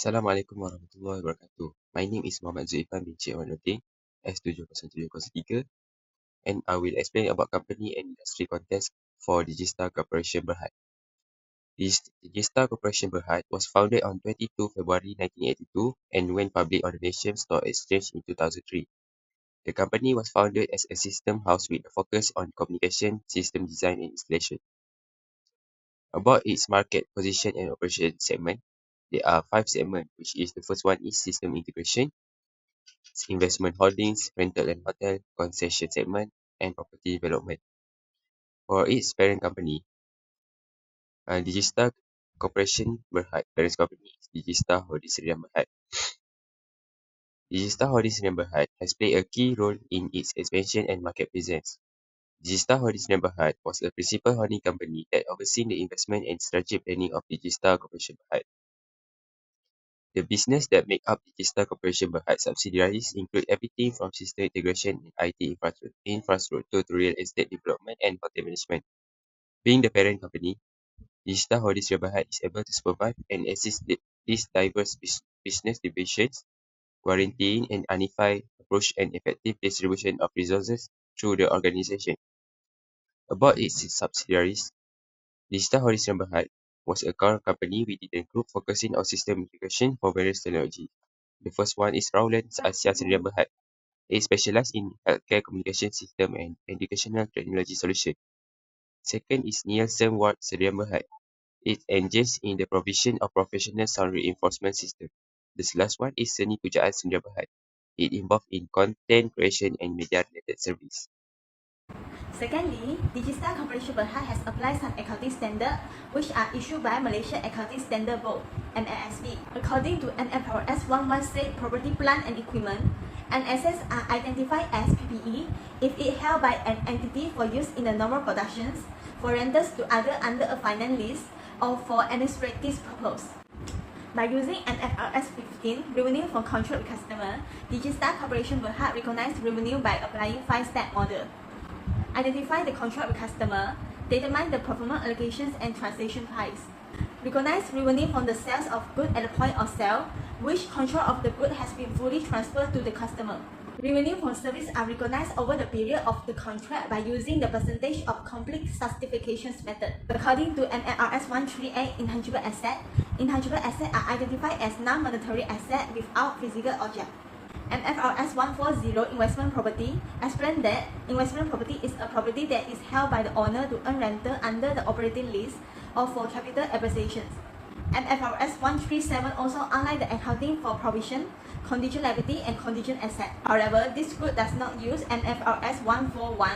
Assalamualaikum warahmatullahi wabarakatuh. My name is Muhammad Zuifan bin Cik Wanuddin, S70703, and I will explain about company and industry contest for Digistar Corporation Berhad. Digistar Corporation Berhad was founded on 22 February 1982 and went public on the Malaysian Stock Exchange in 2003. The company was founded as a system house with a focus on communication, system design and installation. About its market position and operation segment, there are 5 segments, which is the first one is system integration, investment holdings, rental and hotel, concession segment, and property development. For its parent company, Digistar Corporation Berhad, parent company is Digistar Holdings Sdn Berhad. Digistar Holdings Sdn Berhad has played a key role in its expansion and market presence. Digistar Holdings Sdn Berhad was a principal holding company that overseen the investment and strategic planning of Digistar Corporation Berhad. The business that make up Digistar Corporation Berhad subsidiaries include everything from system integration and IT infrastructure to real estate development and hotel management. Being the parent company, Digistar Holdings Berhad is able to supervise and assist these diverse business divisions, guaranteeing an unified approach and effective distribution of resources through the organization. About its subsidiaries, Digistar Holdings Berhad was a core company within the group focusing on system integration for various technology. The first one is Rowland Asia Sdn Berhad. It specializes in healthcare communication system and educational technology solution. Second is Nielsen Ward Sdn Berhad. It engages in the provision of professional sound reinforcement system. This last one is Seni Pujaan Sdn Berhad. It involved in content creation and media related service. Secondly, Digistar Corporation Berhad has applied some accounting standards which are issued by Malaysia Accounting Standard Board (MASB). According to MFRS 116 Property, Plant and Equipment, an assets are identified as PPE if it held by an entity for use in the normal productions, for rentals to other under a finance lease, or for administrative purpose. By using MFRS 15, revenue from contract with customer, Digistar Corporation Berhad recognized revenue by applying 5-step model. Identify the contract with customer, determine the performance allocations and transaction price. Recognize revenue from the sales of goods at the point of sale, which control of the good has been fully transferred to the customer. Revenue from service are recognized over the period of the contract by using the percentage of complete certifications method. According to MFRS 138 intangible assets are identified as non-monetary assets without physical object. MFRS 140 investment property explains that investment property is a property that is held by the owner to earn rental under the operating lease or for capital appreciations. MFRS 137 also outlines the accounting for provision, contingent liability, and contingent asset. However, this group does not use MFRS 141,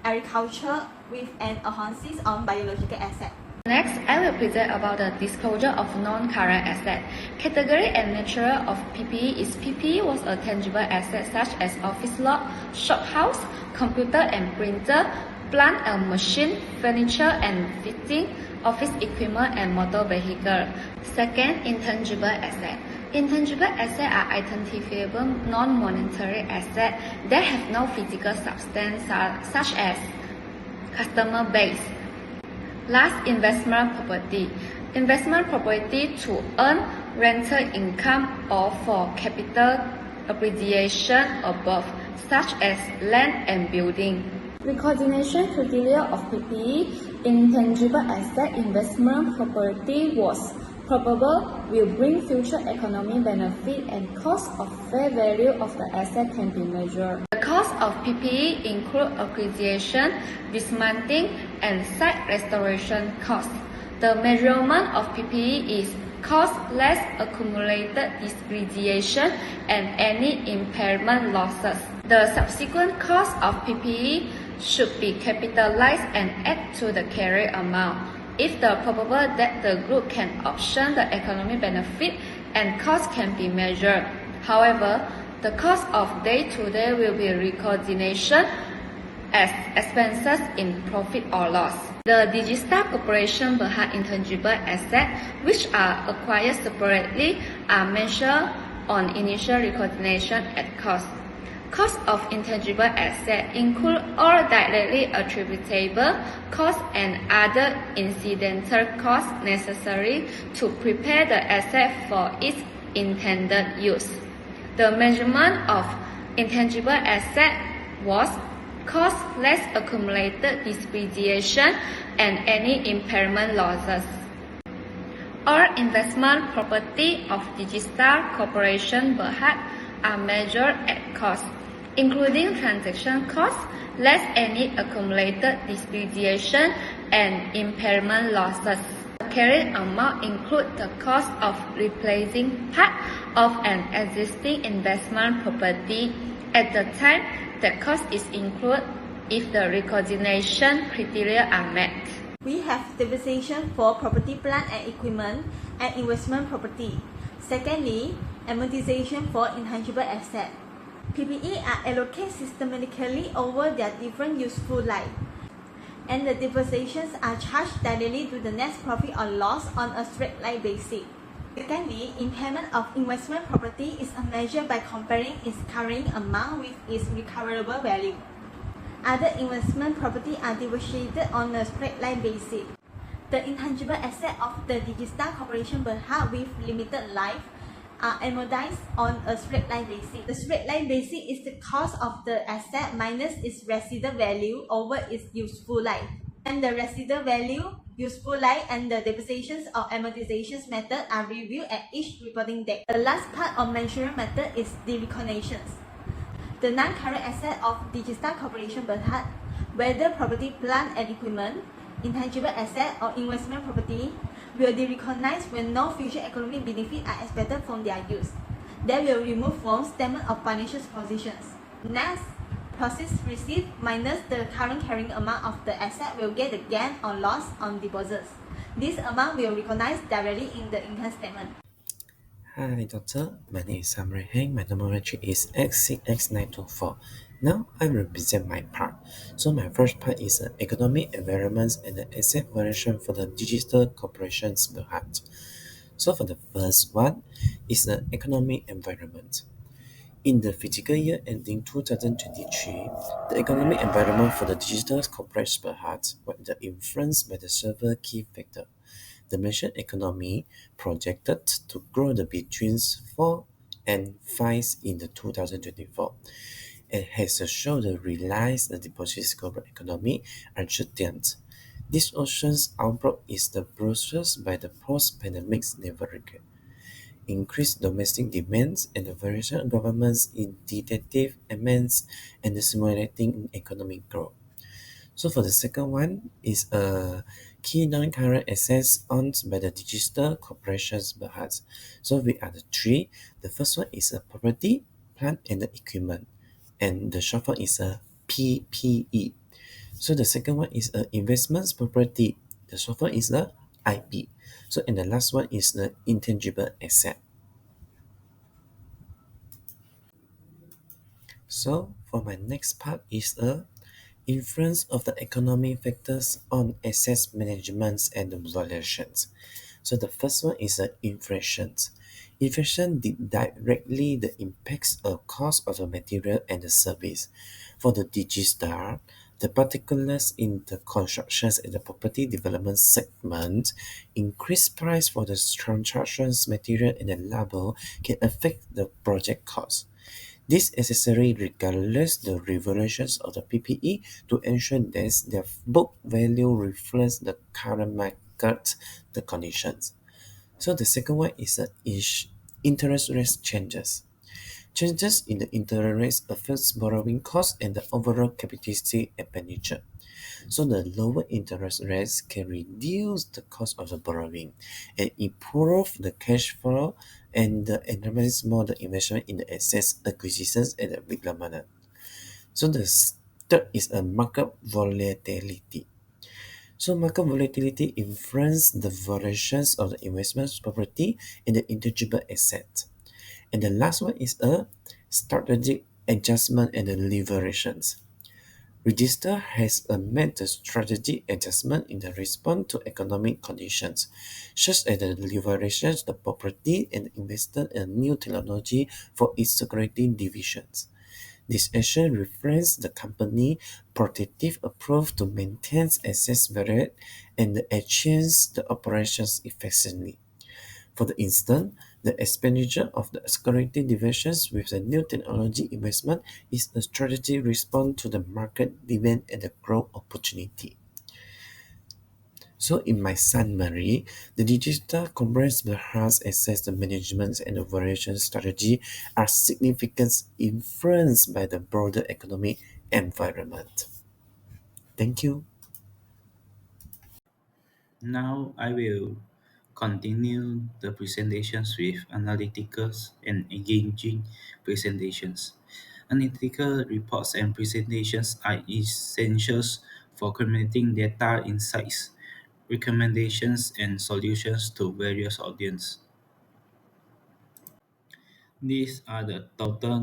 agriculture, with an emphasis on biological asset. Next, I will present about the disclosure of non-current asset. Category and nature of PPE is PPE was a tangible asset such as office lot, shophouse, computer and printer, plant and machine, furniture and fitting, office equipment and motor vehicle. Second, intangible asset. Intangible assets are identifiable non-monetary assets that have no physical substance such as customer base. Last, investment property. Investment property to earn rental income or for capital appreciation above, such as land and building. Recognition criteria of PPE, intangible asset investment property was probable will bring future economic benefit and cost of fair value of the asset can be measured. The cost of PPE include acquisition, dismantling, and site restoration costs. The measurement of PPE is cost less accumulated depreciation and any impairment losses. The subsequent cost of PPE should be capitalized and add to the carry amount if the probable that the group can option the economic benefit and cost can be measured. However, the cost of day-to-day will be recognition as expenses in profit or loss. The Digistar Corporation Berhad intangible assets, which are acquired separately, are measured on initial recognition at cost. Cost of intangible assets include all directly attributable costs and other incidental costs necessary to prepare the asset for its intended use. The measurement of intangible asset was cost less accumulated depreciation and any impairment losses. All investment property of Digistar Corporation Berhad are measured at cost, including transaction costs, less any accumulated depreciation and impairment losses. The carried amount includes the cost of replacing part of an existing investment property at the time that cost is included if the recognition criteria are met. We have depreciation for property, plant and equipment and investment property. Secondly, amortization for intangible assets. PPE are allocated systematically over their different useful life, and the depreciations are charged directly to the net profit or loss on a straight line basis. Secondly, impairment of investment property is a measure by comparing its carrying amount with its recoverable value. Other investment property are depreciated on a straight line basis. The intangible asset of the Digistar Corporation Berhad with limited life are amortized on a straight line basis. The straight line basis is the cost of the asset minus its residual value over its useful life. And the residual value, useful life, and the depreciations or amortizations method are reviewed at each reporting date. The last part of measuring method is the recognitions. The non-current asset of Digistar Corporation Berhad, whether property, plant and equipment, intangible asset or investment property, will be recognized when no future economic benefits are expected from their use. They will remove from statement of financial positions. Next, proceeds received minus the current carrying amount of the asset will get the gain or loss on deposits. This amount will be recognized directly in the income statement. Hi doctor, my name is Samray Heng. My number entry is X6X924. Now I will present my part. So my first part is the economic environment and the asset valuation for the digital corporations Berhad. So for the first one is the economic environment. In the fiscal year ending 2023, the economic environment for the digital corporations Berhad was influenced by the several key factors. The mentioned economy projected to grow between 4 and 5 in the 2024 and has shown the realized the deposits global economy uncertainty. This ocean's outbreak is the process by the post-pandemic leverage, increased domestic demands and the various governments in tentative amends and the stimulating economic growth. So for the second one is a key non-current assets owned by the digital corporations Berhad. So we are the three. The first one is a property, plant and the equipment. And the short form is a PPE. So the second one is a investments property. The short form is the IP. So and the last one is the intangible asset. So for my next part is a influence of the economic factors on asset management and valuations. So the first one is inflation. Inflation directly the impacts of cost of the material and the service. For the Digistar, the particulars in the constructions and the property development segment, increased price for the constructions material and the labor can affect the project cost. This is necessary regardless the revaluations of the PPE to ensure that their book value reflects the current market the conditions. So the second one is the interest rate changes. Changes in the interest rates affects borrowing costs and the overall capital expenditure. So the lower interest rates can reduce the cost of the borrowing and improve the cash flow and enhance more the investment in the assets acquisitions and the development. So the third is a market volatility. So market volatility influence the variations of the investment property and the intangible assets. And the last one is a strategic adjustment and the liberations. Register has made the strategic adjustment in the response to economic conditions, such as the liberations the property and invested in new technology for its security divisions. This action reflects the company's protective approach to maintain assets value and achieve the operations effectively. For the instance, The expenditure of the security divisions with the new technology investment is a strategy response to the market demand and the growth opportunity. So in my summary, the digital commerce has assess the management and the variation strategy are significant influenced by the broader economic environment. Thank you. Now I will continue the presentations with analytical and engaging presentations. Analytical reports and presentations are essentials for communicating data insights, recommendations, and solutions to various audiences. These are the total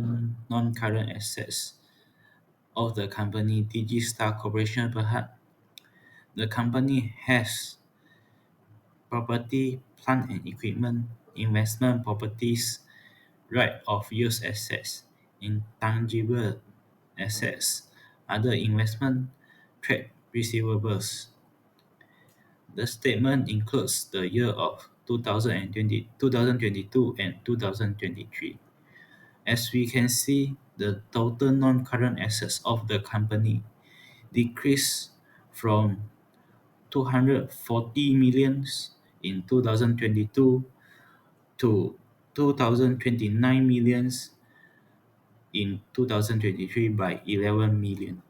non-current assets of the company Digistar Corporation Berhad. The company has property, plant and equipment, investment properties, right of use assets, intangible assets, other investment, trade receivables. The statement includes the year of 2022 and 2023. As we can see, the total non-current assets of the company decreased from 240 millions in 2022 to 2029 millions in 2023 by 11 million.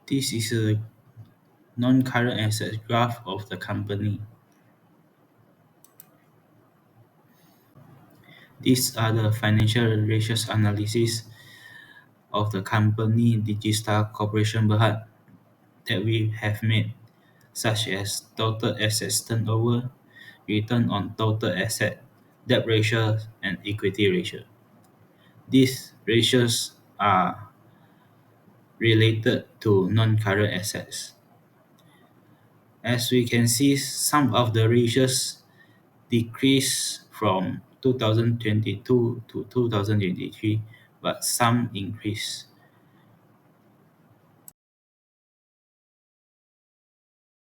This is a non-current assets graph of the company. These are the financial ratios analysis of the company Digistar Corporation Berhad that we have made, such as total assets turnover, return on total asset, debt ratio, and equity ratio. These ratios are related to non-current assets. As we can see, some of the ratios decrease from 2022 to 2023, but some increase.